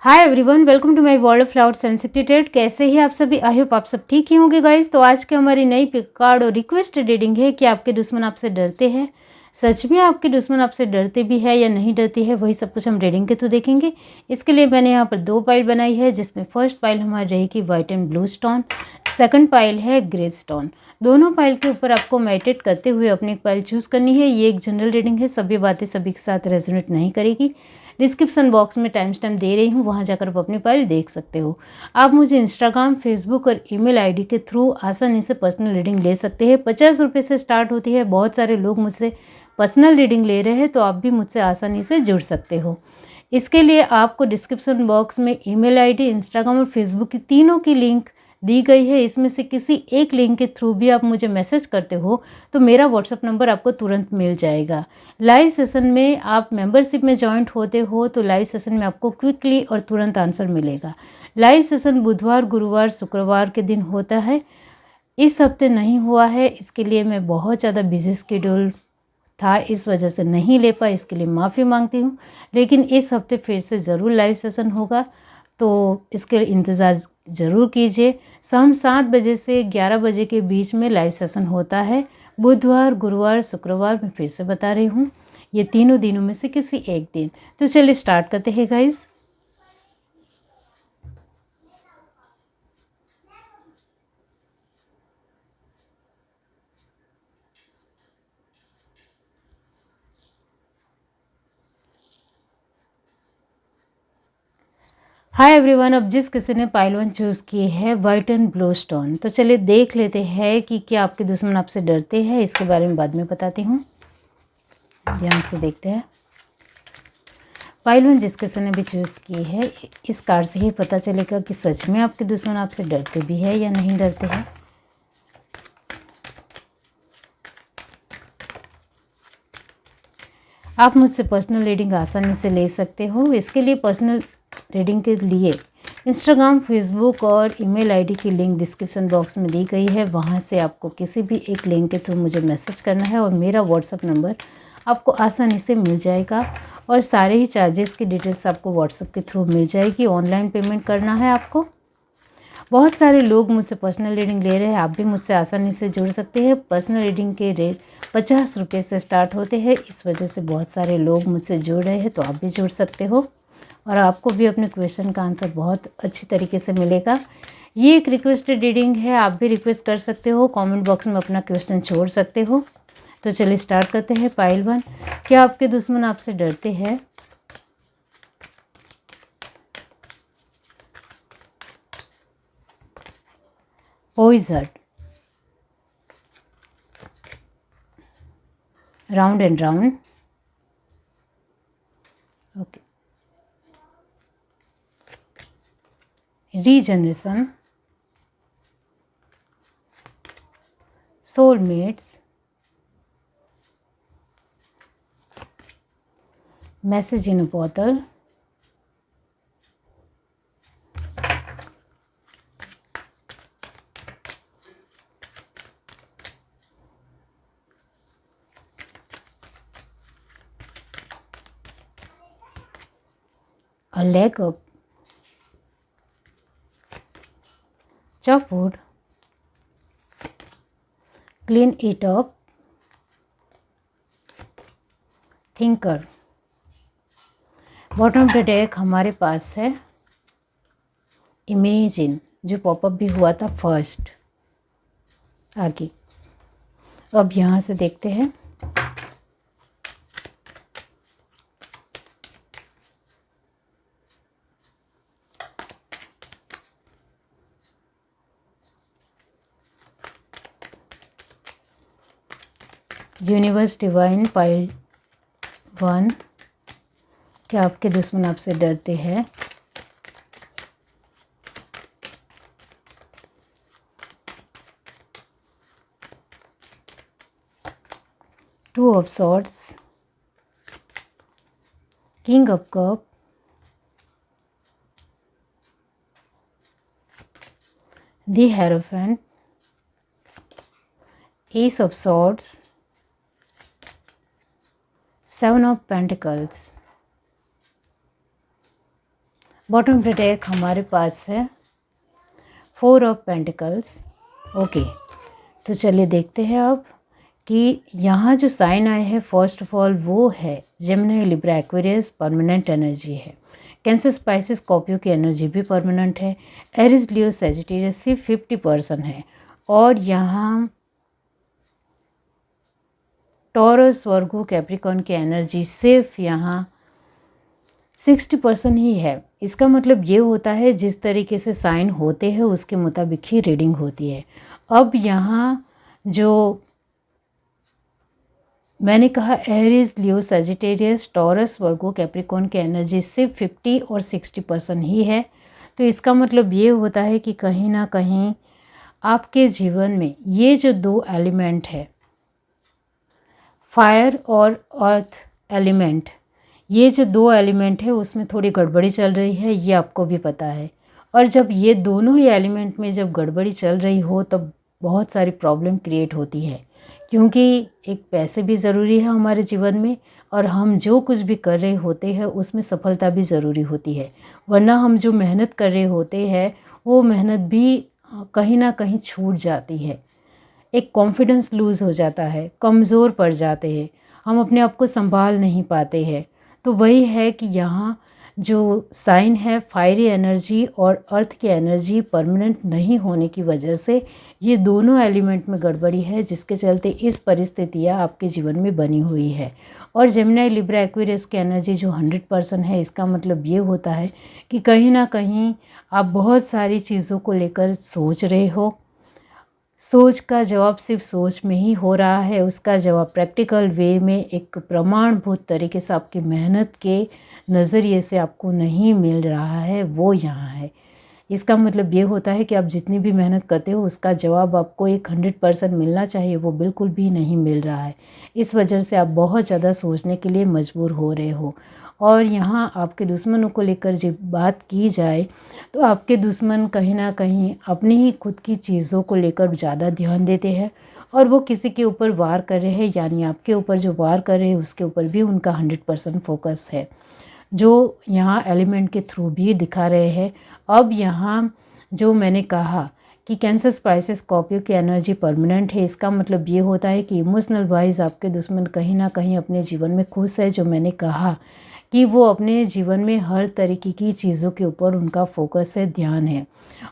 Hi everyone, welcome to my world of flowers unscripted. कैसे ही आप सभी? आई होप आप सब ठीक ही होंगे गाइस। तो आज की हमारी नई पिक कार्ड और रिक्वेस्ट रीडिंग है कि आपके दुश्मन आपसे डरते हैं। सच में आपके दुश्मन आपसे डरते भी है या नहीं डरते हैं, वही सब कुछ हम रीडिंग के थ्रू देखेंगे। इसके लिए मैंने यहाँ पर 2 पाइल बनाई है, जिसमें फर्स्ट पाइल हमारी रहेगी white and blue stone, second pile है ग्रे स्टोन। दोनों पाइल के ऊपर आपको मेडिटेट करते हुए अपनी एक पाइल चूज़ करनी है। ये एक जनरल रीडिंग है, सभी बातें सभी के साथ रेजोनेट नहीं करेगी। डिस्क्रिप्शन बॉक्स में टाइम स्टैम्प दे रही हूँ, वहाँ जाकर आप अपनी फाइल देख सकते हो। आप मुझे इंस्टाग्राम, फेसबुक और ईमेल आईडी के थ्रू आसानी से पर्सनल रीडिंग ले सकते हैं। 50 रुपये से स्टार्ट होती है। बहुत सारे लोग मुझसे पर्सनल रीडिंग ले रहे हैं, तो आप भी मुझसे आसानी से जुड़ सकते हो। इसके लिए आपको डिस्क्रिप्शन बॉक्स में ईमेल आईडी, इंस्टाग्राम और फेसबुक की तीनों की लिंक दी गई है। इसमें से किसी एक लिंक के थ्रू भी आप मुझे मैसेज करते हो तो मेरा व्हाट्सअप नंबर आपको तुरंत मिल जाएगा। लाइव सेशन में आप मेंबरशिप में ज्वाइंट होते हो तो लाइव सेशन में आपको क्विकली और तुरंत आंसर मिलेगा। लाइव सेशन बुधवार, गुरुवार, शुक्रवार के दिन होता है। इस हफ्ते नहीं हुआ है, इसके लिए मैं बहुत ज़्यादा बिजी शेड्यूल था, इस वजह से नहीं ले पाई, इसके लिए माफ़ी मांगती हूँ। लेकिन इस हफ्ते फिर से ज़रूर लाइव सेशन होगा, तो इसके लिए इंतज़ार ज़रूर कीजिए। शाम 7 बजे से 11 बजे के बीच में लाइव सेशन होता है। बुधवार, गुरुवार, शुक्रवार, मैं फिर से बता रही हूँ, ये तीनों दिनों में से किसी एक दिन। तो चलिए स्टार्ट करते हैं गाइस। हाय एवरीवन, अब जिस किसी ने पाइल 1 चूज़ की है वाइट एंड ब्लू स्टोन, तो चलिए देख लेते हैं कि क्या आपके दुश्मन आपसे डरते हैं। इसके बारे में बाद में बताती हूँ। ध्यान से देखते हैं। पाइल 1 जिस किसी ने भी चूज़ की है, इस कार्ड से ही पता चलेगा कि सच में आपके दुश्मन आपसे डरते भी है या नहीं डरते हैं। आप मुझसे पर्सनल रीडिंग आसानी से ले सकते हो। इसके लिए पर्सनल रीडिंग के लिए इंस्टाग्राम, फेसबुक और ईमेल आईडी की लिंक डिस्क्रिप्शन बॉक्स में दी गई है। वहां से आपको किसी भी एक लिंक के थ्रू मुझे मैसेज करना है और मेरा व्हाट्सअप नंबर आपको आसानी से मिल जाएगा। और सारे ही चार्जेस की डिटेल्स आपको व्हाट्सअप के थ्रू मिल जाएगी। ऑनलाइन पेमेंट करना है आपको। बहुत सारे लोग मुझसे पर्सनल रीडिंग ले रहे हैं, आप भी मुझसे आसानी से जुड़ सकते हैं। पर्सनल रीडिंग के रेट 50 रुपये से स्टार्ट होते हैं। इस वजह से बहुत सारे लोग मुझसे जुड़ रहे हैं, तो आप भी जुड़ सकते हो और आपको भी अपने क्वेश्चन का आंसर बहुत अच्छी तरीके से मिलेगा। ये एक रिक्वेस्टेड रीडिंग है, आप भी रिक्वेस्ट कर सकते हो, कमेंट बॉक्स में अपना क्वेश्चन छोड़ सकते हो। तो चलिए स्टार्ट करते हैं। पाइल 1, क्या आपके दुश्मन आपसे डरते हैं? Poison, round and round, okay, regeneration, soulmates, message in a bottle, a leg up, chop wood, clean it up, thinker। Bottom of the deck हमारे पास है इमेजिन, जो पॉपअप भी हुआ था फर्स्ट। आगे अब यहाँ से देखते हैं। यूनिवर्स डिवाइन, पाइल 1, क्या आपके दुश्मन आपसे डरते हैं? Two of swords, king of cup, the hierophant, S of swords, 7 of Pentacles, bottom of the deck हमारे पास है 4 ऑफ पेंटिकल्स। ओके, तो चलिए देखते हैं अब कि यहाँ जो साइन आए हैं फर्स्ट ऑफ ऑल वो है Gemini, Libra, Aquarius, permanent energy है। कैंसर, स्पाइसेस, स्कॉर्पियो की एनर्जी भी परमानेंट है। एरिस, लियो, सैजिटेरियस सिर्फ 50% है। और यहाँ टॉरस, वर्गो, कैप्रिकॉर्न की एनर्जी सिर्फ यहाँ 60% ही है। इसका मतलब ये होता है जिस तरीके से साइन होते हैं उसके मुताबिक ही रीडिंग होती है। अब यहाँ जो मैंने कहा एरीज, लियो, सजिटेरियस, टॉरस, वर्गो, कैप्रिकॉर्न की एनर्जी सिर्फ 50 और 60% ही है। तो इसका मतलब ये होता है कि कहीं ना कहीं आपके जीवन में ये जो 2 एलिमेंट है, फायर और अर्थ एलिमेंट, ये जो 2 एलिमेंट है उसमें थोड़ी गड़बड़ी चल रही है, ये आपको भी पता है। और जब ये दोनों ही एलिमेंट में जब गड़बड़ी चल रही हो तब बहुत सारी प्रॉब्लम क्रिएट होती है, क्योंकि एक पैसे भी ज़रूरी है हमारे जीवन में और हम जो कुछ भी कर रहे होते हैं उसमें सफलता भी ज़रूरी होती है। वरना हम जो मेहनत कर रहे होते हैं वो मेहनत भी कहीं ना कहीं छूट जाती है। एक कॉन्फिडेंस लूज़ हो जाता है, कमज़ोर पड़ जाते हैं, हम अपने आप को संभाल नहीं पाते हैं। तो वही है कि यहाँ जो साइन है फायरी एनर्जी और अर्थ की एनर्जी परमानेंट नहीं होने की वजह से ये दोनों एलिमेंट में गड़बड़ी है, जिसके चलते इस परिस्थितियाँ आपके जीवन में बनी हुई है। और जेमिनी, लिब्रा, एक्वेरियस की एनर्जी जो 100% है, इसका मतलब ये होता है कि कहीं ना कहीं आप बहुत सारी चीज़ों को लेकर सोच रहे हो। सोच का जवाब सिर्फ सोच में ही हो रहा है, उसका जवाब प्रैक्टिकल वे में एक प्रमाणभूत तरीके से आपकी मेहनत के नज़रिए से आपको नहीं मिल रहा है, वो यहाँ है। इसका मतलब ये होता है कि आप जितनी भी मेहनत करते हो उसका जवाब आपको एक 100% मिलना चाहिए, वो बिल्कुल भी नहीं मिल रहा है। इस वजह से आप बहुत ज़्यादा सोचने के लिए मजबूर हो रहे हो। और यहाँ आपके दुश्मनों को लेकर जब बात की जाए तो आपके दुश्मन कहीं ना कहीं अपनी ही खुद की चीज़ों को लेकर ज़्यादा ध्यान देते हैं और वो किसी के ऊपर वार कर रहे हैं, यानी आपके ऊपर जो वार कर रहे हैं उसके ऊपर भी उनका 100% फोकस है, जो यहाँ एलिमेंट के थ्रू भी दिखा रहे हैं। अब यहाँ जो मैंने कहा कि कैंसर, स्पाइसेस, स्कॉर्पियो की एनर्जी परमानेंट है, इसका मतलब ये होता है कि इमोशनल वाइज आपके दुश्मन कहीं ना कहीं अपने जीवन में खुश है। जो मैंने कहा कि वो अपने जीवन में हर तरीके की चीज़ों के ऊपर उनका फोकस है, ध्यान है।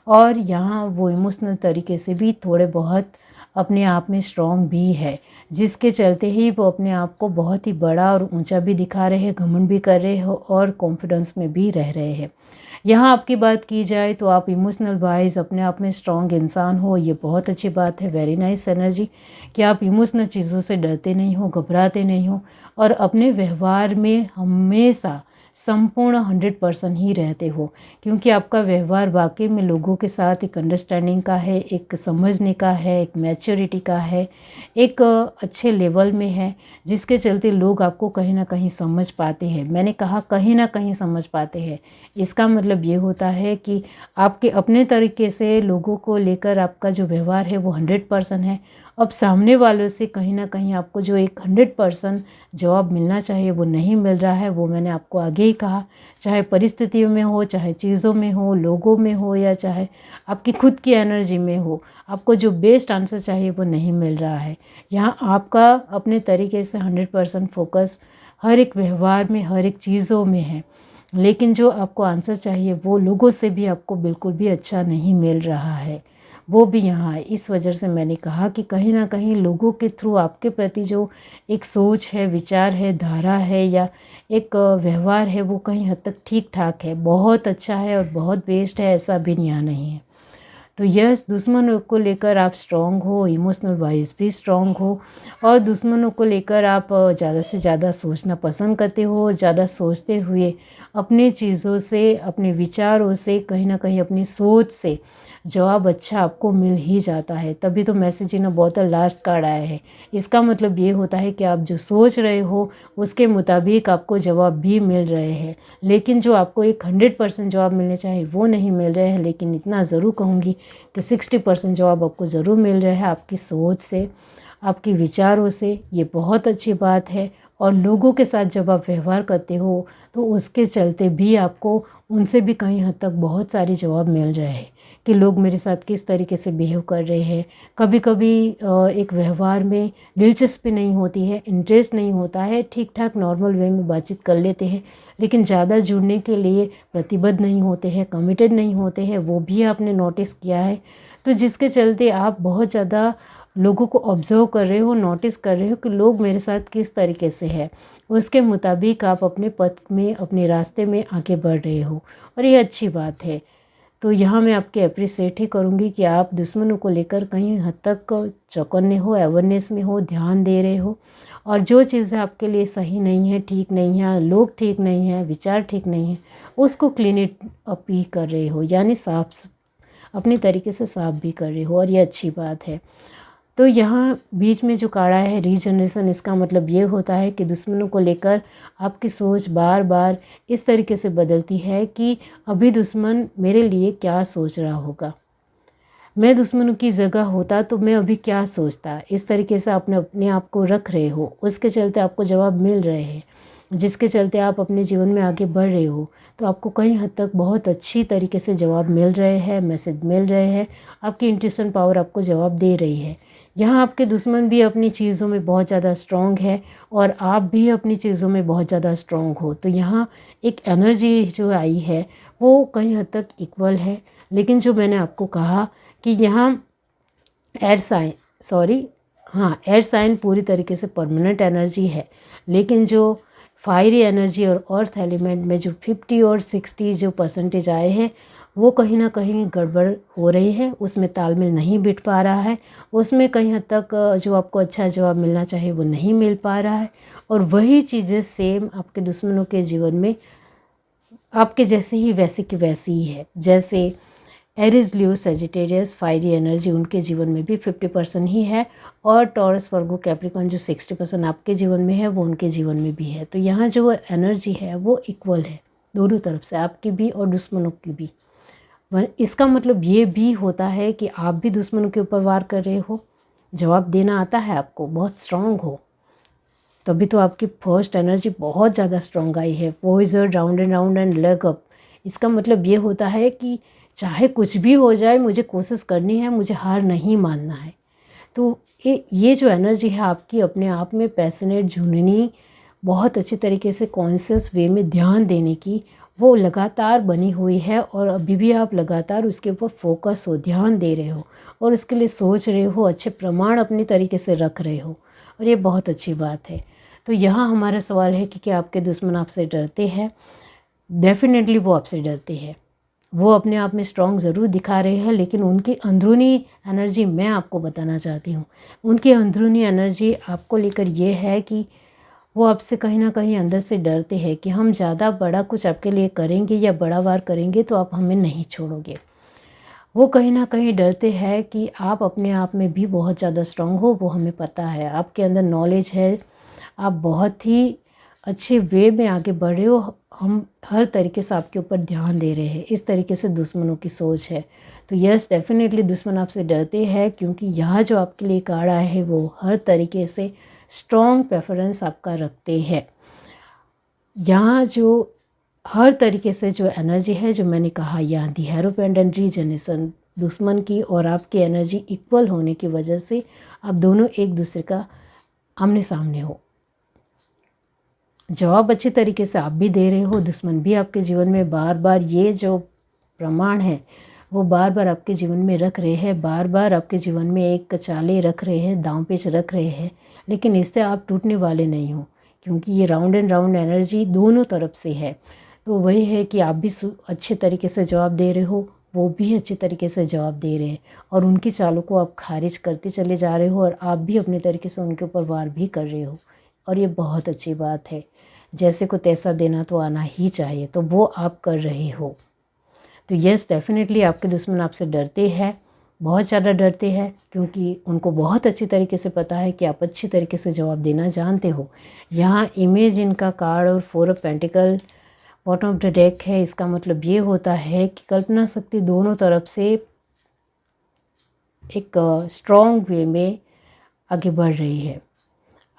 और यहाँ वो इमोशनल तरीके से भी थोड़े बहुत अपने आप में स्ट्रॉन्ग भी है, जिसके चलते ही वो अपने आप को बहुत ही बड़ा और ऊंचा भी दिखा रहे हैं, घमंड भी कर रहे हो और कॉन्फिडेंस में भी रह रहे हैं। यहाँ आपकी बात की जाए तो आप इमोशनल वाइज अपने आप में स्ट्रॉन्ग इंसान हो, ये बहुत अच्छी बात है, वेरी नाइस एनर्जी कि आप इमोशनल चीज़ों से डरते नहीं हो, घबराते नहीं हो और अपने व्यवहार में हमेशा संपूर्ण 100% ही रहते हो, क्योंकि आपका व्यवहार वाकई में लोगों के साथ एक अंडरस्टैंडिंग का है, एक समझने का है, एक मैच्योरिटी का है, एक अच्छे लेवल में है, जिसके चलते लोग आपको कहीं ना कहीं समझ पाते हैं। मैंने कहा कहीं ना कहीं समझ पाते हैं, इसका मतलब ये होता है कि आपके अपने तरीके से लोगों को लेकर आपका जो व्यवहार है वो 100% है। अब सामने वालों से कहीं ना कहीं आपको जो एक 100% जवाब मिलना चाहिए वो नहीं मिल रहा है, वो मैंने आपको आगे ही कहा, चाहे परिस्थितियों में हो, चाहे चीज़ों में हो, लोगों में हो या चाहे आपकी खुद की एनर्जी में हो, आपको जो बेस्ट आंसर चाहिए वो नहीं मिल रहा है। यहाँ आपका अपने तरीके से 100% फोकस हर एक व्यवहार में, हर एक चीज़ों में है, लेकिन जो आपको आंसर चाहिए वो लोगों से भी आपको बिल्कुल भी अच्छा नहीं मिल रहा है, वो भी यहाँ है। इस वजह से मैंने कहा कि कहीं ना कहीं लोगों के थ्रू आपके प्रति जो एक सोच है, विचार है, धारा है या एक व्यवहार है वो कहीं हद तक ठीक ठाक है, बहुत अच्छा है और बहुत बेस्ट है, ऐसा भी यहाँ नहीं है। तो यस, दुश्मनों को लेकर आप स्ट्रॉन्ग हो, इमोशनल वाइज भी स्ट्रॉन्ग हो और दुश्मनों को लेकर आप ज़्यादा से ज़्यादा सोचना पसंद करते हो और ज़्यादा सोचते हुए अपने चीज़ों से, अपने विचारों से, कहीं ना कहीं अपनी सोच से जवाब अच्छा आपको मिल ही जाता है। तभी तो मैसेज इन अ बोतल लास्ट कार्ड आया है। इसका मतलब ये होता है कि आप जो सोच रहे हो उसके मुताबिक आपको जवाब भी मिल रहे हैं, लेकिन जो आपको एक 100% जवाब मिलने चाहिए वो नहीं मिल रहे हैं। लेकिन इतना ज़रूर कहूँगी कि 60% जवाब आपको ज़रूर मिल रहा है आपकी सोच से, आपके विचारों से, ये बहुत अच्छी बात है। और लोगों के साथ जब आप व्यवहार करते हो तो उसके चलते भी आपको उनसे भी कहीं हद तक बहुत सारे जवाब मिल रहे हैं कि लोग मेरे साथ किस तरीके से बिहेव कर रहे हैं। कभी कभी एक व्यवहार में दिलचस्पी नहीं होती है, इंटरेस्ट नहीं होता है, ठीक ठाक नॉर्मल वे में बातचीत कर लेते हैं, लेकिन ज़्यादा जुड़ने के लिए प्रतिबद्ध नहीं होते हैं, कमिटेड नहीं होते हैं, वो भी आपने नोटिस किया है। तो जिसके चलते आप बहुत ज़्यादा लोगों को ऑब्जर्व कर रहे हो, नोटिस कर रहे हो कि लोग मेरे साथ किस तरीके से है, उसके मुताबिक आप अपने पथ में, अपने रास्ते में आगे बढ़ रहे हो और ये अच्छी बात है। तो यहाँ मैं आपके अप्रिसिएट ही करूँगी कि आप दुश्मनों को लेकर कहीं हद तक चौकन्ने हो, अवेयरनेस में हो, ध्यान दे रहे हो और जो चीज़ें आपके लिए सही नहीं है, ठीक नहीं है, लोग ठीक नहीं है, विचार ठीक नहीं है, उसको क्लीन इट अप ही कर रहे हो, यानी साफ अपनी तरीके से साफ भी कर रहे हो और ये अच्छी बात है। तो यहाँ बीच में जो काढ़ा है रीजनरेशन, इसका मतलब ये होता है कि दुश्मनों को लेकर आपकी सोच बार बार इस तरीके से बदलती है कि अभी दुश्मन मेरे लिए क्या सोच रहा होगा, मैं दुश्मनों की जगह होता तो मैं अभी क्या सोचता। इस तरीके से आपने अपने आप को रख रहे हो, उसके चलते आपको जवाब मिल रहे हैं, जिसके चलते आप अपने जीवन में आगे बढ़ रहे हो। तो आपको कहीं हद तक बहुत अच्छी तरीके से जवाब मिल रहे हैं, मैसेज मिल रहे हैं, आपकी इंट्यूशन पावर आपको जवाब दे रही है। यहाँ आपके दुश्मन भी अपनी चीज़ों में बहुत ज़्यादा स्ट्रॉन्ग है और आप भी अपनी चीज़ों में बहुत ज़्यादा स्ट्रॉन्ग हो। तो यहाँ एक एनर्जी जो आई है वो कहीं हद तक इक्वल है। लेकिन जो मैंने आपको कहा कि यहाँ एयर साइन पूरी तरीके से परमानेंट एनर्जी है, लेकिन जो फायरी एनर्जी और अर्थ एलिमेंट में जो 50 और 60 जो परसेंटेज आए हैं वो कहीं ना कहीं गड़बड़ हो रही है, उसमें तालमेल नहीं बिठ पा रहा है, उसमें कहीं हद तक जो आपको अच्छा जवाब मिलना चाहिए वो नहीं मिल पा रहा है। और वही चीज़ें सेम आपके दुश्मनों के जीवन में आपके जैसे ही वैसे की वैसी ही है। जैसे एरिस, लियो, सेजिटेरियस फायरी एनर्जी उनके जीवन में भी 50% ही है और टॉरस, वर्गो, कैप्रिकॉर्न जो 60% आपके जीवन में है वो उनके जीवन में भी है। तो यहाँ जो एनर्जी है वो इक्वल है दोनों तरफ से, आपकी भी और दुश्मनों की भी। इसका मतलब ये भी होता है कि आप भी दुश्मनों के ऊपर वार कर रहे हो, जवाब देना आता है आपको, बहुत स्ट्रांग हो, तभी तो आपकी फर्स्ट एनर्जी बहुत ज़्यादा स्ट्रांग आई है। Voyager, round and leg up, इसका मतलब ये होता है कि चाहे कुछ भी हो जाए मुझे कोशिश करनी है, मुझे हार नहीं मानना है। तो ये जो एनर्जी है आपकी अपने आप में पैशनेट, जुनूनी, बहुत अच्छी तरीके से कॉन्शियस वे में ध्यान देने की, वो लगातार बनी हुई है और अभी भी आप लगातार उसके ऊपर फोकस हो, ध्यान दे रहे हो और उसके लिए सोच रहे हो, अच्छे प्रमाण अपनी तरीके से रख रहे हो और ये बहुत अच्छी बात है। तो यहाँ हमारा सवाल है कि क्या आपके दुश्मन आपसे डरते हैं? डेफिनेटली वो आपसे डरते हैं, वो अपने आप में स्ट्रांग ज़रूर दिखा रहे हैं, लेकिन उनकी अंदरूनी एनर्जी मैं आपको बताना चाहती हूँ। उनकी अंदरूनी एनर्जी आपको लेकर ये है कि वो आपसे कहीं ना कहीं अंदर से डरते हैं कि हम ज़्यादा बड़ा कुछ आपके लिए करेंगे या बड़ा वार करेंगे तो आप हमें नहीं छोड़ोगे। वो कहीं ना कहीं डरते हैं कि आप अपने आप में भी बहुत ज़्यादा स्ट्रांग हो, वो हमें पता है, आपके अंदर नॉलेज है, आप बहुत ही अच्छे वे में आगे बढ़ रहे हो, हम हर तरीके से आपके ऊपर ध्यान दे रहे हैं। इस तरीके से दुश्मनों की सोच है। तो यस, डेफिनेटली दुश्मन आपसे डरते हैं, क्योंकि यहाँ जो आपके लिए कार्ड आया है वो हर तरीके से स्ट्रॉन्ग प्रेफरेंस आपका रखते हैं। यहाँ जो हर तरीके से जो एनर्जी है, जो मैंने कहा, यहाँ दी हेरोपेंट एंड रीजनरेशन, दुश्मन की और आपकी एनर्जी इक्वल होने की वजह से आप दोनों एक दूसरे का आमने सामने हो। जवाब अच्छी तरीके से आप भी दे रहे हो, दुश्मन भी आपके जीवन में बार बार ये जो प्रमाण है वो बार बार आपके जीवन में रख रहे हैं, बार बार आपके जीवन में एक चाले रख रहे हैं, दांव पेच रख रहे हैं, लेकिन इससे आप टूटने वाले नहीं हो, क्योंकि ये राउंड एंड राउंड एनर्जी दोनों तरफ से है। तो वही है कि आप भी अच्छे तरीके से जवाब दे रहे हो, वो भी अच्छे तरीके से जवाब दे रहे हैं और उनकी चालों को आप खारिज करते चले जा रहे हो और आप भी अपने तरीके से उनके ऊपर वार भी कर रहे हो और ये बहुत अच्छी बात है। जैसे को तैसा देना तो आना ही चाहिए, तो वो आप कर रहे हो। तो यस, डेफिनेटली आपके दुश्मन आपसे डरते हैं, बहुत ज़्यादा डरते हैं, क्योंकि उनको बहुत अच्छी तरीके से पता है कि आप अच्छी तरीके से जवाब देना जानते हो। यहाँ इमेज इनका कार्ड और 4 of pentacle bottom of the deck है। इसका मतलब ये होता है कि कल्पना शक्ति दोनों तरफ से एक स्ट्रॉन्ग वे में आगे बढ़ रही है।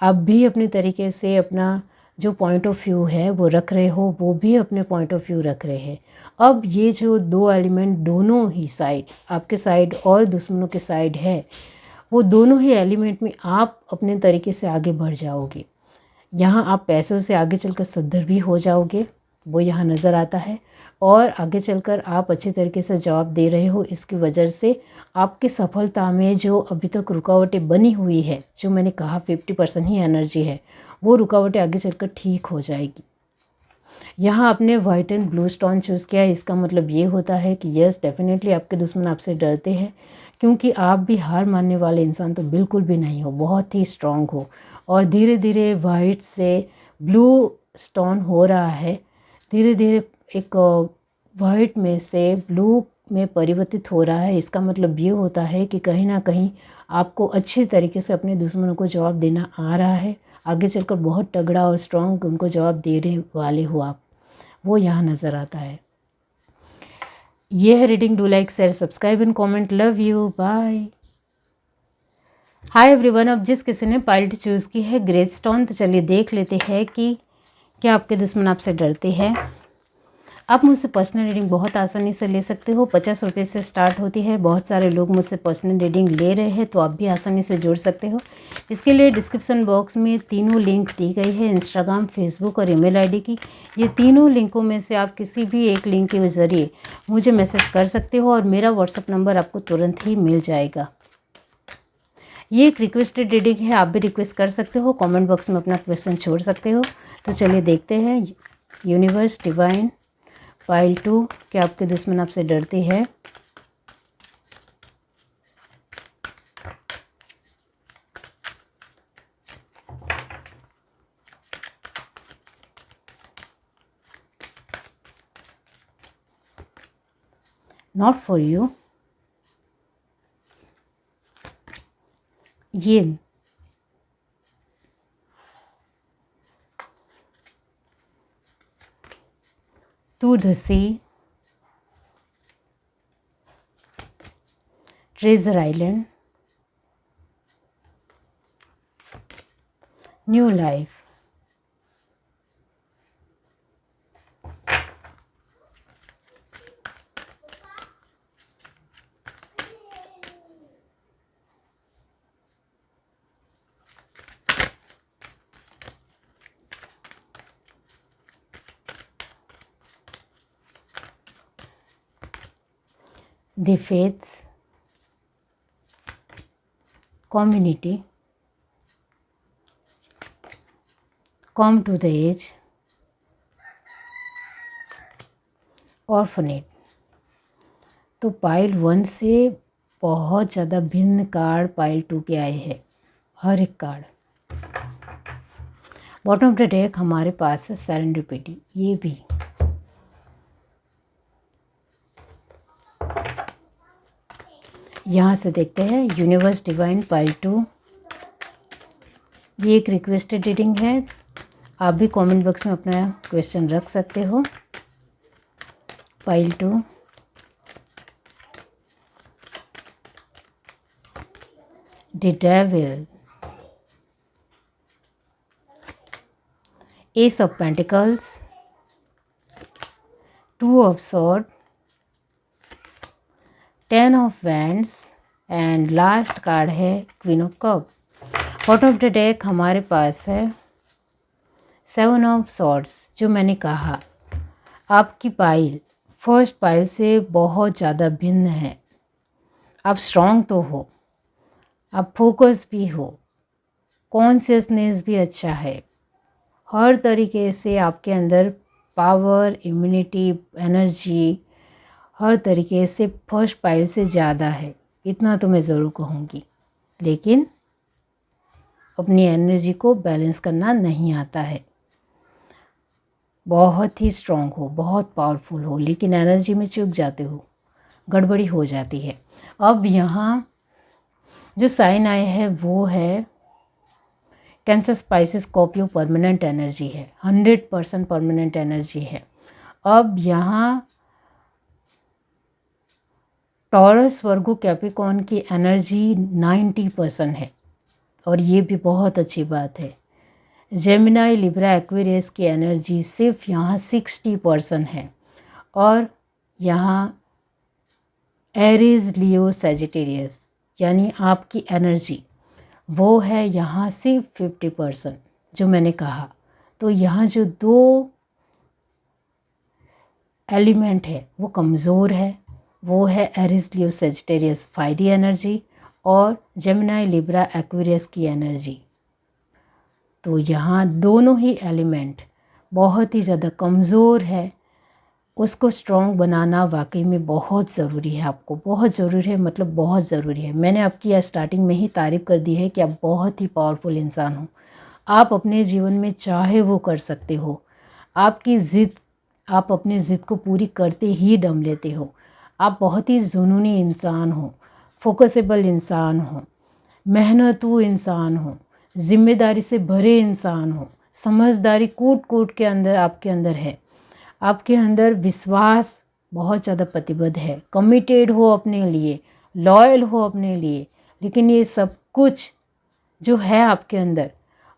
आप भी अपने तरीके से अपना जो पॉइंट ऑफ व्यू है वो रख रहे हो, वो भी अपने पॉइंट ऑफ व्यू रख रहे हैं। अब ये जो दो एलिमेंट दोनों ही साइड, आपके साइड और दुश्मनों के साइड है, वो दोनों ही एलिमेंट में आप अपने तरीके से आगे बढ़ जाओगे। यहाँ आप पैसों से आगे चलकर सद्धर भी हो जाओगे, वो यहाँ नज़र आता है। और आगे चलकर आप अच्छे तरीके से जवाब दे रहे हो, इसकी वजह से आपकी सफलता में जो अभी तक रुकावटें बनी हुई है, जो मैंने कहा 50% ही एनर्जी है, वो रुकावटें आगे चलकर ठीक हो जाएगी। यहाँ आपने white and blue stone choose किया है, इसका मतलब ये होता है कि यस डेफिनेटली आपके दुश्मन आपसे डरते हैं, क्योंकि आप भी हार मानने वाले इंसान तो बिल्कुल भी नहीं हो, बहुत ही स्ट्रांग हो। और धीरे धीरे वाइट से ब्लू स्टोन हो रहा है, धीरे धीरे एक वाइट में से ब्लू में परिवर्तित हो रहा है। इसका मतलब ये होता है कि कहीं ना कहीं आपको अच्छे तरीके से अपने दुश्मनों को जवाब देना आ रहा है। आगे चलकर बहुत तगड़ा और स्ट्रॉन्ग उनको जवाब देने वाले हो आप, वो यहाँ नज़र आता है। ये है reading. Do like, share, subscribe and comment. Love you, bye. Hi everyone. अब जिस किसी ने पाइल्ट चूज़ की है ग्रे स्टोन, तो चलिए देख लेते हैं कि क्या आपके दुश्मन आपसे डरते हैं। आप मुझसे पर्सनल रीडिंग बहुत आसानी से ले सकते हो, 50 रुपये से स्टार्ट होती है। बहुत सारे लोग मुझसे पर्सनल रीडिंग ले रहे हैं, तो आप भी आसानी से जुड़ सकते हो। इसके लिए डिस्क्रिप्शन बॉक्स में तीनों लिंक दी गई है, इंस्टाग्राम, फेसबुक और ईमेल आईडी की। ये तीनों लिंकों में से आप किसी भी एक लिंक के ज़रिए मुझे मैसेज कर सकते हो और मेरा व्हाट्सअप नंबर आपको तुरंत ही मिल जाएगा। ये एक रिक्वेस्टेड रीडिंग है, आप भी रिक्वेस्ट कर सकते हो, कमेंट बॉक्स में अपना क्वेश्चन छोड़ सकते हो। तो चलिए देखते हैं। यूनिवर्स, डिवाइन, पाइल 2, क्या आपके दुश्मन आपसे डरते हैं। Not for you. ये to the sea, treasure island, new life, the faiths, community, come to the age, orphanage। तो पाइल 1 से बहुत ज़्यादा भिन्न कार्ड पाइल 2 के आए हैं, हर एक card. Bottom of the deck हमारे पास है सेरेंडिपिटी, ये भी। यहाँ से देखते हैं यूनिवर्स, डिवाइन, पाइल 2। ये एक रिक्वेस्टेड रीडिंग है, आप भी कमेंट बॉक्स में अपना क्वेश्चन रख सकते हो। Pile 2, the devil, ace of pentacles, 2 of sword, 10 of wands and last card है queen of cup. Bottom of the deck हमारे पास है 7 ऑफ स्वॉर्ड्स। जो मैंने कहा, आपकी पाइल फर्स्ट पाइल से बहुत ज़्यादा भिन्न है। आप स्ट्रॉन्ग तो हो, आप फोकस भी हो, कॉन्शियसनेस भी अच्छा है, हर तरीके से आपके अंदर पावर, इम्यूनिटी, एनर्जी हर तरीके से फर्स्ट पाइल से ज़्यादा है, इतना तो मैं ज़रूर कहूँगी। लेकिन अपनी एनर्जी को बैलेंस करना नहीं आता है। बहुत ही स्ट्रॉन्ग हो, बहुत पावरफुल हो, लेकिन एनर्जी में चूक जाते हो, गड़बड़ी हो जाती है। अब यहाँ जो साइन आए हैं वो है cancer, spices, Scorpio. Permanent energy है, 100% परमानेंट एनर्जी है। अब यहाँ टॉरस, वर्गो, कैप्रिकॉर्न की एनर्जी 90% है, और ये भी बहुत अच्छी बात है। जेमिनाई, लिब्रा, एक्वेरियस की एनर्जी सिर्फ यहाँ 60% है और यहाँ एरीज, लियो, सजिटेरियस यानी आपकी एनर्जी वो है यहाँ सिर्फ 50%, जो मैंने कहा। तो यहाँ जो 2 एलिमेंट है वो कमज़ोर है, वो है एरीज, लियो, सजिटेरियस फायरी एनर्जी और जेमिनाई, लिब्रा, एक्वेरियस की एनर्जी। तो यहाँ दोनों ही एलिमेंट बहुत ही ज़्यादा कमज़ोर है। उसको स्ट्रॉन्ग बनाना वाकई में बहुत ज़रूरी है, आपको बहुत ज़रूरी है, मतलब बहुत ज़रूरी है। मैंने आपकी स्टार्टिंग में ही तारीफ़ कर दी है कि आप बहुत ही पावरफुल इंसान हो। आप अपने जीवन में चाहे वो कर सकते हो। आपकी ज़िद, आप अपनी ज़िद को पूरी करते ही दम लेते हो। आप बहुत ही जुनूनी इंसान हो, फोकसेबल इंसान हो, मेहनतू इंसान हो, जिम्मेदारी से भरे इंसान हो, समझदारी कूट कूट के अंदर आपके अंदर है। आपके अंदर विश्वास बहुत ज़्यादा प्रतिबद्ध है, कमिटेड हो अपने लिए, लॉयल हो अपने लिए। लेकिन ये सब कुछ जो है आपके अंदर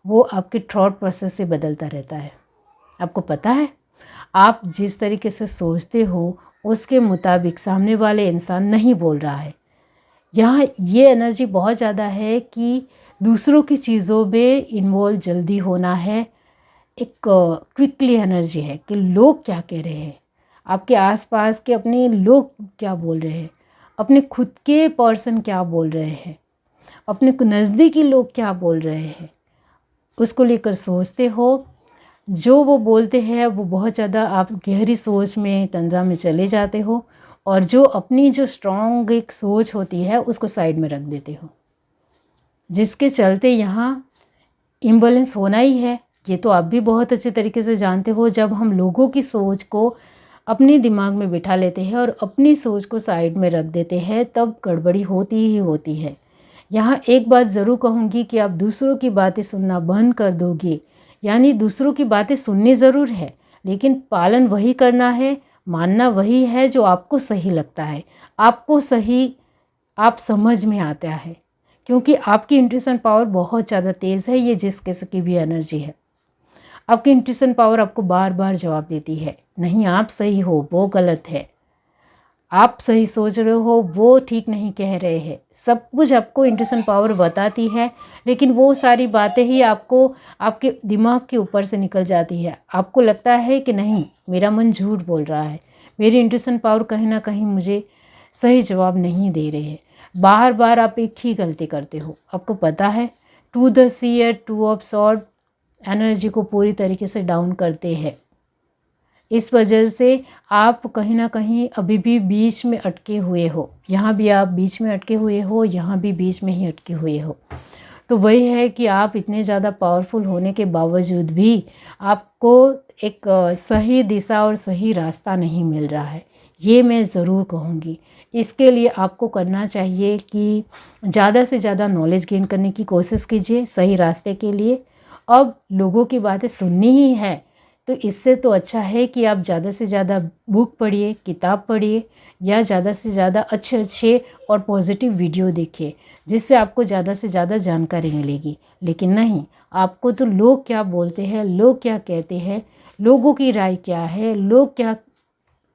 वो आपके थॉट प्रोसेस से बदलता रहता है। आपको पता है, आप जिस तरीके से सोचते हो उसके मुताबिक सामने वाले इंसान नहीं बोल रहा है। यहाँ ये एनर्जी बहुत ज़्यादा है कि दूसरों की चीज़ों में इन्वॉल्व जल्दी होना है। एक क्विकली एनर्जी है कि लोग क्या कह रहे हैं, आपके आसपास के अपने लोग क्या बोल रहे हैं, अपने खुद के पर्सन क्या बोल रहे हैं, अपने नज़दीकी लोग क्या बोल रहे हैं, उसको लेकर सोचते हो। जो वो बोलते हैं वो बहुत ज़्यादा आप गहरी सोच में, तंजा में चले जाते हो और जो अपनी जो स्ट्रॉन्ग एक सोच होती है उसको साइड में रख देते हो, जिसके चलते यहाँ इम्बैलेंस होना ही है। ये तो आप भी बहुत अच्छे तरीके से जानते हो। जब हम लोगों की सोच को अपने दिमाग में बिठा लेते हैं और अपनी सोच को साइड में रख देते हैं तब गड़बड़ी होती ही होती है। यहाँ एक बात ज़रूर कहूँगी कि आप दूसरों की बातें सुनना बंद कर दोगे, यानी दूसरों की बातें सुननी ज़रूर है लेकिन पालन वही करना है, मानना वही है जो आपको सही लगता है, आपको सही आप समझ में आता है। क्योंकि आपकी इंट्यूशन पावर बहुत ज़्यादा तेज़ है। ये जिस किसी की भी एनर्जी है, आपकी इंट्यूशन पावर आपको बार बार जवाब देती है, नहीं आप सही हो, वो गलत है, आप सही सोच रहे हो, वो ठीक नहीं कह रहे हैं। सब कुछ आपको इंट्यूशन पावर बताती है, लेकिन वो सारी बातें ही आपको आपके दिमाग के ऊपर से निकल जाती है। आपको लगता है कि नहीं, मेरा मन झूठ बोल रहा है, मेरी इंट्यूशन पावर कहीं ना कहीं मुझे सही जवाब नहीं दे रही है। बार बार आप एक ही गलती करते हो। आपको पता है, 2 the seer 2 of sword energy को पूरी तरीके से डाउन करते हैं। इस वजह से आप कहीं ना कहीं अभी भी बीच में अटके हुए हो। यहाँ भी आप बीच में अटके हुए हो, यहाँ भी बीच में ही अटके हुए हो। तो वही है कि आप इतने ज़्यादा पावरफुल होने के बावजूद भी आपको एक सही दिशा और सही रास्ता नहीं मिल रहा है। ये मैं ज़रूर कहूँगी। इसके लिए आपको करना चाहिए कि ज़्यादा से ज़्यादा नॉलेज गेन करने की कोशिश कीजिए सही रास्ते के लिए। अब लोगों की बातें सुननी ही है तो इससे तो अच्छा है कि आप ज़्यादा से ज़्यादा बुक पढ़िए, किताब पढ़िए या ज़्यादा से ज़्यादा अच्छे अच्छे और पॉजिटिव वीडियो देखिए, जिससे आपको ज़्यादा से ज़्यादा जानकारी मिलेगी। लेकिन नहीं, आपको तो लोग क्या बोलते हैं, लोग क्या कहते हैं, लोगों की राय क्या है, लोग क्या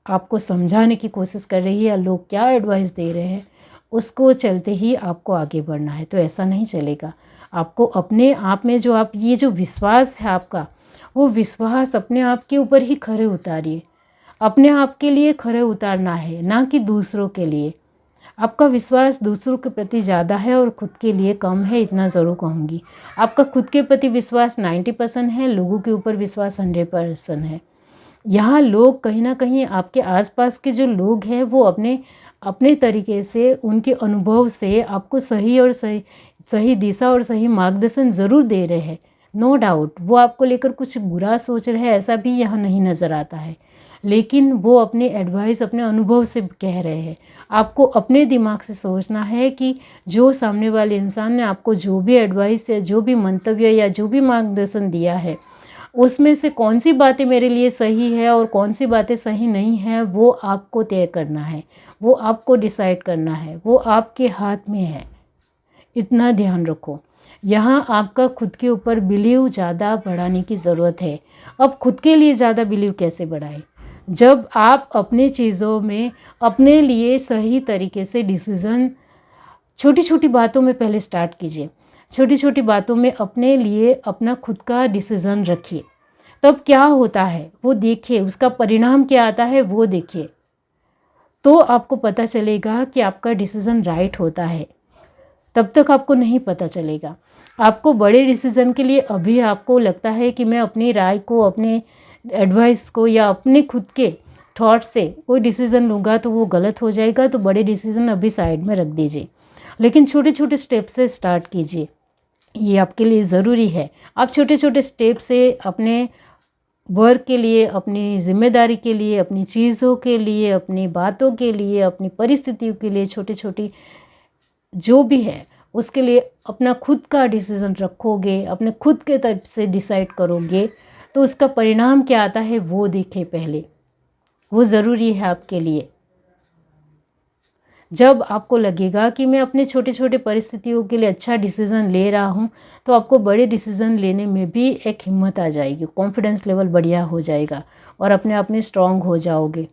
आपको समझाने की कोशिश कर रही है या लोग क्या एडवाइस दे रहे हैं, उसको चलते ही आपको आगे बढ़ना है। तो ऐसा नहीं चलेगा। आपको अपने आप में जो आप ये जो विश्वास है आपका, वो विश्वास अपने आप के ऊपर ही खरे उतारिए। अपने आप के लिए खरे उतारना है, ना कि दूसरों के लिए। आपका विश्वास दूसरों के प्रति ज़्यादा है और खुद के लिए कम है, इतना ज़रूर कहूँगी। आपका खुद के प्रति विश्वास 90% है, लोगों के ऊपर विश्वास 100% है। यहाँ लोग कहीं ना कहीं आपके आसपास के जो लोग हैं वो अपने अपने तरीके से, उनके अनुभव से आपको सही और सही दिशा और सही मार्गदर्शन ज़रूर दे रहे हैं। नो डाउट वो आपको लेकर कुछ बुरा सोच रहे हैं, ऐसा भी यहाँ नहीं नज़र आता है। लेकिन वो अपने एडवाइस अपने अनुभव से कह रहे हैं। आपको अपने दिमाग से सोचना है कि जो सामने वाले इंसान ने आपको जो भी एडवाइस या जो भी मंतव्य या जो भी मार्गदर्शन दिया है, उसमें से कौन सी बातें मेरे लिए सही है और कौन सी बातें सही नहीं है, वो आपको तय करना है, वो आपको डिसाइड करना है, वो आपके हाथ में है। इतना ध्यान रखो। यहाँ आपका खुद के ऊपर बिलीव ज़्यादा बढ़ाने की ज़रूरत है। अब खुद के लिए ज़्यादा बिलीव कैसे बढ़ाएं? जब आप अपने चीज़ों में अपने लिए सही तरीके से डिसीज़न छोटी छोटी बातों में पहले स्टार्ट कीजिए। छोटी छोटी बातों में अपने लिए अपना खुद का डिसीज़न रखिए। तब क्या होता है वो देखिए, उसका परिणाम क्या आता है वो देखिए, तो आपको पता चलेगा कि आपका डिसीज़न राइट होता है। तब तक आपको नहीं पता चलेगा। आपको बड़े डिसीज़न के लिए अभी आपको लगता है कि मैं अपनी राय को, अपने एडवाइस को या अपने खुद के थॉट से कोई डिसीज़न लूँगा तो वो गलत हो जाएगा, तो बड़े डिसीज़न अभी साइड में रख दीजिए। लेकिन छोटे छोटे स्टेप से स्टार्ट कीजिए, ये आपके लिए ज़रूरी है। आप छोटे छोटे स्टेप से अपने वर्क के लिए, अपनी ज़िम्मेदारी के लिए, अपनी चीज़ों के लिए, अपनी बातों के लिए, अपनी परिस्थितियों के लिए, छोटी छोटी जो भी है उसके लिए अपना खुद का डिसीज़न रखोगे, अपने खुद के तरफ से डिसाइड करोगे, तो उसका परिणाम क्या आता है वो देखिए पहले, वो ज़रूरी है आपके लिए। जब आपको लगेगा कि मैं अपने छोटे छोटे परिस्थितियों के लिए अच्छा डिसीज़न ले रहा हूँ, तो आपको बड़े डिसीज़न लेने में भी एक हिम्मत आ जाएगी, कॉन्फिडेंस लेवल बढ़िया हो जाएगा और अपने आप में स्ट्रांग हो जाओगे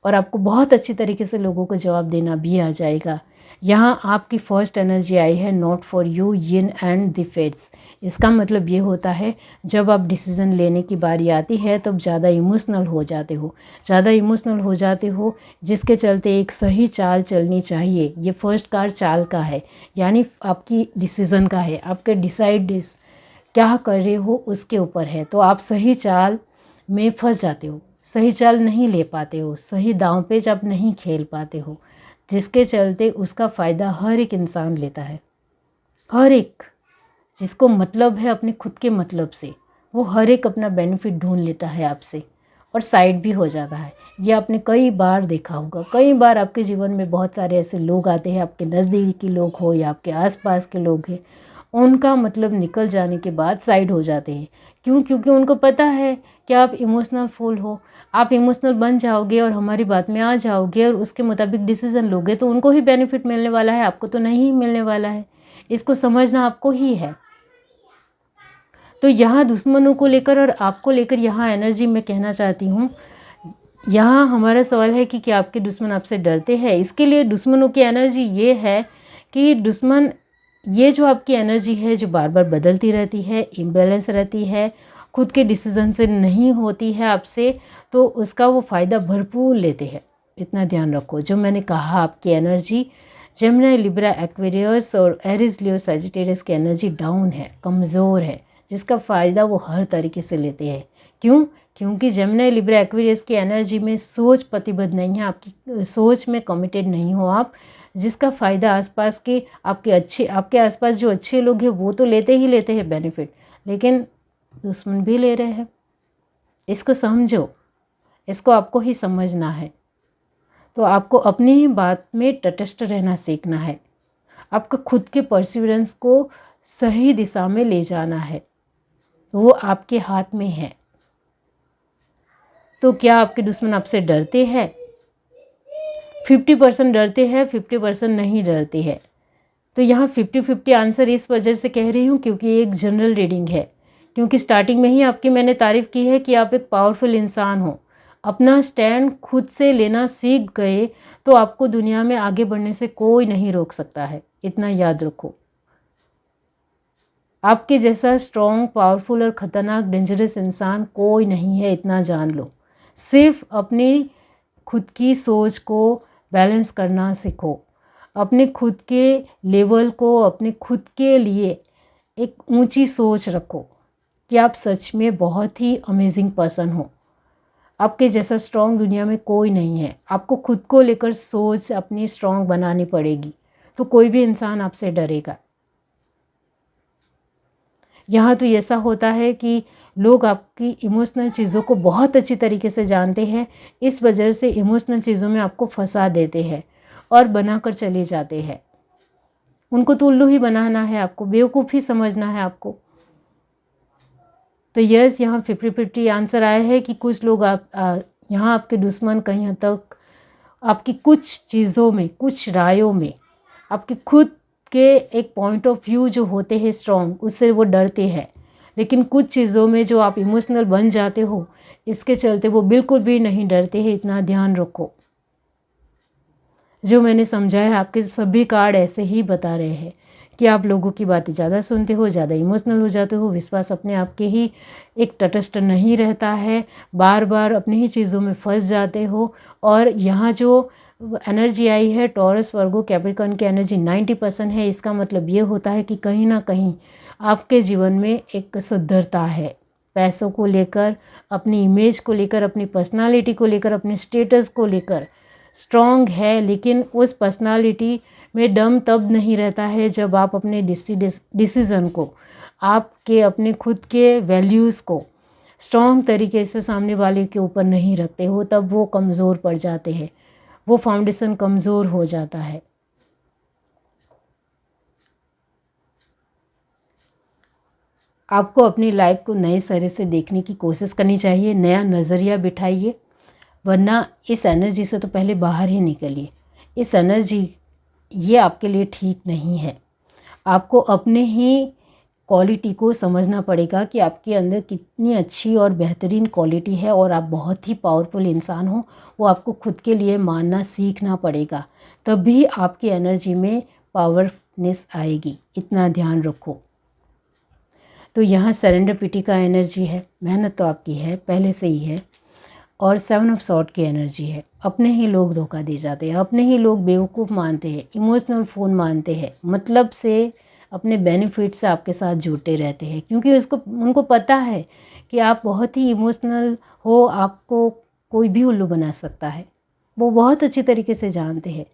और आपको बहुत अच्छी तरीके से लोगों को जवाब देना भी आ जाएगा। यहाँ आपकी फर्स्ट एनर्जी आई है not for you, yin and the fates. इसका मतलब ये होता है जब आप डिसीज़न लेने की बारी आती है तब ज़्यादा इमोशनल हो जाते हो, जिसके चलते एक सही चाल चलनी चाहिए। ये फर्स्ट कार्ड चाल का है, यानी आपकी डिसीज़न का है, आपके डिसाइड क्या कर रहे हो उसके ऊपर है। तो आप सही चाल में फंस जाते हो, सही चाल नहीं ले पाते हो, सही दांव पेच आप नहीं खेल पाते हो, जिसके चलते उसका फ़ायदा हर एक इंसान लेता है। हर एक जिसको मतलब है अपने खुद के मतलब से, वो हर एक अपना बेनिफिट ढूंढ लेता है आपसे और साइड भी हो जाता है। ये आपने कई बार देखा होगा। कई बार आपके जीवन में बहुत सारे ऐसे लोग आते हैं, आपके नज़दीकी लोग हो या आपके आसपास के लोग हैं, उनका मतलब निकल जाने के बाद साइड हो जाते हैं। क्यों? क्योंकि उनको पता है कि आप इमोशनल फुल हो, आप इमोशनल बन जाओगे और हमारी बात में आ जाओगे और उसके मुताबिक डिसीज़न लोगे तो उनको ही बेनिफिट मिलने वाला है, आपको तो नहीं मिलने वाला है। इसको समझना आपको ही है। तो यहाँ दुश्मनों को लेकर और आपको लेकर यहाँ एनर्जी मैं कहना चाहती हूँ, यहाँ हमारा सवाल है कि क्या आपके दुश्मन आपसे डरते हैं? इसके लिए दुश्मनों की एनर्जी ये है कि दुश्मन, ये जो आपकी एनर्जी है जो बार बार बदलती रहती है, इम्बैलेंस रहती है, खुद के डिसीजन से नहीं होती है आपसे, तो उसका वो फ़ायदा भरपूर लेते हैं। इतना ध्यान रखो। जो मैंने कहा आपकी एनर्जी जेमिनी, लिब्रा, एक्वेरियस और एरीज, लियो, सजिटेरियस की एनर्जी डाउन है, कमज़ोर है, जिसका फ़ायदा वो हर तरीके से लेते हैं। क्यों? क्योंकि जेमिनी, लिब्रा, एक्वेरियस की एनर्जी में सोच प्रतिबद्ध नहीं है, आपकी सोच में कमिटेड नहीं हो आप, जिसका फ़ायदा आसपास के आपके आसपास जो अच्छे लोग हैं वो तो लेते ही लेते हैं बेनिफिट, लेकिन दुश्मन भी ले रहे हैं। इसको समझो, इसको आपको ही समझना है। तो आपको अपनी ही बात में तटस्थ रहना सीखना है। आपका खुद के परसिवरेंस को सही दिशा में ले जाना है, तो वो आपके हाथ में है। तो क्या आपके दुश्मन आपसे डरते हैं? 50% डरते हैं, 50% नहीं डरते हैं। तो यहाँ 50-50 आंसर इस वजह से कह रही हूँ क्योंकि ये एक जनरल रीडिंग है, क्योंकि स्टार्टिंग में ही आपकी मैंने तारीफ़ की है कि आप एक पावरफुल इंसान हो। अपना स्टैंड खुद से लेना सीख गए तो आपको दुनिया में आगे बढ़ने से कोई नहीं रोक सकता है, इतना याद रखो। आपके जैसा स्ट्रॉन्ग, पावरफुल और ख़तरनाक डेंजरस इंसान कोई नहीं है, इतना जान लो। सिर्फ अपनी खुद की सोच को बैलेंस करना सीखो, अपने खुद के लेवल को, अपने खुद के लिए एक ऊंची सोच रखो कि आप सच में बहुत ही अमेजिंग पर्सन हो। आपके जैसा स्ट्रॉन्ग दुनिया में कोई नहीं है। आपको खुद को लेकर सोच अपनी स्ट्रॉन्ग बनानी पड़ेगी, तो कोई भी इंसान आपसे डरेगा। यहाँ तो ऐसा होता है कि लोग आपकी इमोशनल चीज़ों को बहुत अच्छी तरीके से जानते हैं, इस वजह से इमोशनल चीज़ों में आपको फंसा देते हैं और बनाकर चले जाते हैं। उनको तो उल्लू ही बनाना है, आपको बेवकूफ़ ही समझना है आपको। तो यस, यहाँ 50-50 आंसर आया है कि कुछ लोग यहाँ आपके दुश्मन कहीं हद तक आपकी कुछ चीज़ों में, कुछ रायों में आपकी खुद के एक पॉइंट ऑफ व्यू जो होते हैं स्ट्रॉन्ग, उससे वो डरते हैं। लेकिन कुछ चीज़ों में जो आप इमोशनल बन जाते हो, इसके चलते वो बिल्कुल भी नहीं डरते हैं। इतना ध्यान रखो। जो मैंने समझा है, आपके सभी कार्ड ऐसे ही बता रहे हैं कि आप लोगों की बातें ज़्यादा सुनते हो, ज़्यादा इमोशनल हो जाते हो, विश्वास अपने आप के ही एक तटस्थ नहीं रहता है, बार बार अपनी ही चीज़ों में फंस जाते हो। और यहाँ जो एनर्जी आई है टॉरस वर्गो कैप्रिकॉर्न की एनर्जी 90% है। इसका मतलब ये होता है कि कहीं ना कहीं आपके जीवन में एक सद्धरता है, पैसों को लेकर, अपनी इमेज को लेकर, अपनी पर्सनालिटी को लेकर, अपने स्टेटस को लेकर स्ट्रॉन्ग है। लेकिन उस पर्सनालिटी में दम तब नहीं रहता है जब आप अपने डिसीज़न को, आपके अपने खुद के वैल्यूज़ को स्ट्रॉन्ग तरीके से सामने वाले के ऊपर नहीं रखते हो, तब वो कमज़ोर पड़ जाते हैं, वो फाउंडेशन कमज़ोर हो जाता है। आपको अपनी लाइफ को नए सिरे से देखने की कोशिश करनी चाहिए, नया नज़रिया बिठाइए, वरना इस एनर्जी से तो पहले बाहर ही निकलिए। इस एनर्जी ये आपके लिए ठीक नहीं है। आपको अपने ही क्वालिटी को समझना पड़ेगा कि आपके अंदर कितनी अच्छी और बेहतरीन क्वालिटी है और आप बहुत ही पावरफुल इंसान हो। वो आपको खुद के लिए मानना सीखना पड़ेगा, तभी आपकी एनर्जी में पावरनेस आएगी। इतना ध्यान रखो। तो यहाँ सरेंडरपिटी का एनर्जी है, मेहनत तो आपकी है पहले से ही है। और 7 ऑफ सॉर्ड की एनर्जी है। अपने ही लोग धोखा दे जाते हैं, अपने ही लोग बेवकूफ़ मानते हैं, इमोशनल फ़ोन मानते हैं, मतलब से अपने बेनिफिट से आपके साथ जुटे रहते हैं, क्योंकि उनको पता है कि आप बहुत ही इमोशनल हो, आपको कोई भी उल्लू बना सकता है। वो बहुत अच्छी तरीके से जानते हैं।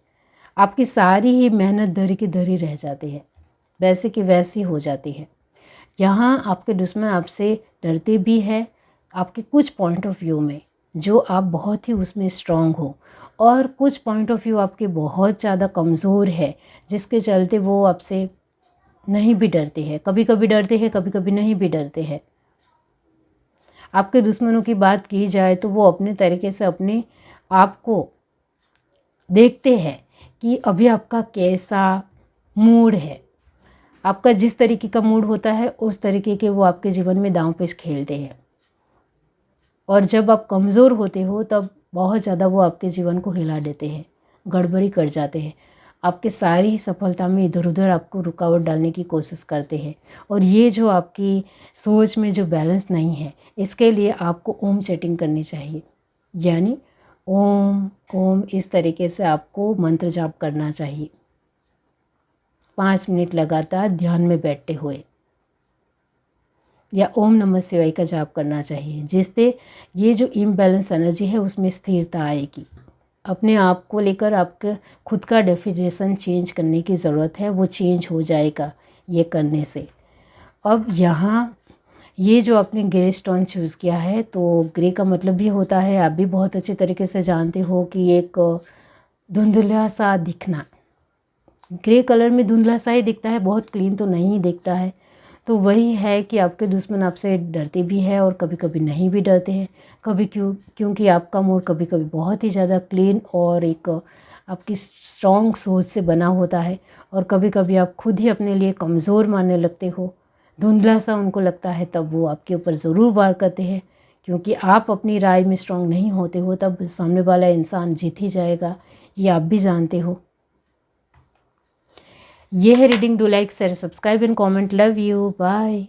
आपकी सारी ही मेहनत धरी की धरी रह जाती है, वैसे की वैसी हो जाती है। यहाँ आपके दुश्मन आपसे डरते भी है, आपके कुछ पॉइंट ऑफ व्यू में जो आप बहुत ही उसमें स्ट्रांग हो, और कुछ पॉइंट ऑफ व्यू आपके बहुत ज़्यादा कमज़ोर है, जिसके चलते वो आपसे नहीं भी डरते हैं। कभी कभी डरते हैं, कभी कभी नहीं भी डरते हैं। आपके दुश्मनों की बात की जाए तो वो अपने तरीके से अपने आप को देखते हैं कि अभी आपका कैसा मूड है। आपका जिस तरीके का मूड होता है उस तरीके के वो आपके जीवन में दांव पेच खेलते हैं। और जब आप कमज़ोर होते हो तब बहुत ज़्यादा वो आपके जीवन को हिला देते हैं, गड़बड़ी कर जाते हैं। आपके सारी ही सफलता में इधर उधर आपको रुकावट डालने की कोशिश करते हैं। और ये जो आपकी सोच में जो बैलेंस नहीं है, इसके लिए आपको ओम चैटिंग करनी चाहिए, यानी ओम ओम इस तरीके से आपको मंत्र जाप करना चाहिए 5 मिनट लगातार ध्यान में बैठते हुए, या ओम नमः शिवाय का जाप करना चाहिए, जिससे ये जो इम्बैलेंस एनर्जी है उसमें स्थिरता आएगी। अपने आप को लेकर आपके खुद का डेफिनेशन चेंज करने की ज़रूरत है, वो चेंज हो जाएगा ये करने से। अब यहाँ ये जो आपने ग्रे स्टोन चूज़ किया है, तो ग्रे का मतलब भी होता है, आप भी बहुत अच्छे तरीके से जानते हो कि एक धुंधला सा दिखना। ग्रे कलर में धुंधला सा ही दिखता है, बहुत क्लीन तो नहीं दिखता है। तो वही है कि आपके दुश्मन आपसे डरते भी है और कभी कभी नहीं भी डरते हैं। क्योंकि आपका मूड कभी कभी बहुत ही ज़्यादा क्लीन और एक आपकी स्ट्रॉन्ग सोच से बना होता है, और कभी कभी आप खुद ही अपने लिए कमज़ोर मानने लगते हो, धुंधला सा उनको लगता है, तब वो आपके ऊपर ज़रूर वार करते हैं। क्योंकि आप अपनी राय में स्ट्रॉन्ग नहीं होते हो, तब सामने वाला इंसान जीत ही जाएगा, ये आप भी जानते हो। ये है reading. Do like, share, subscribe and comment. Love you, bye.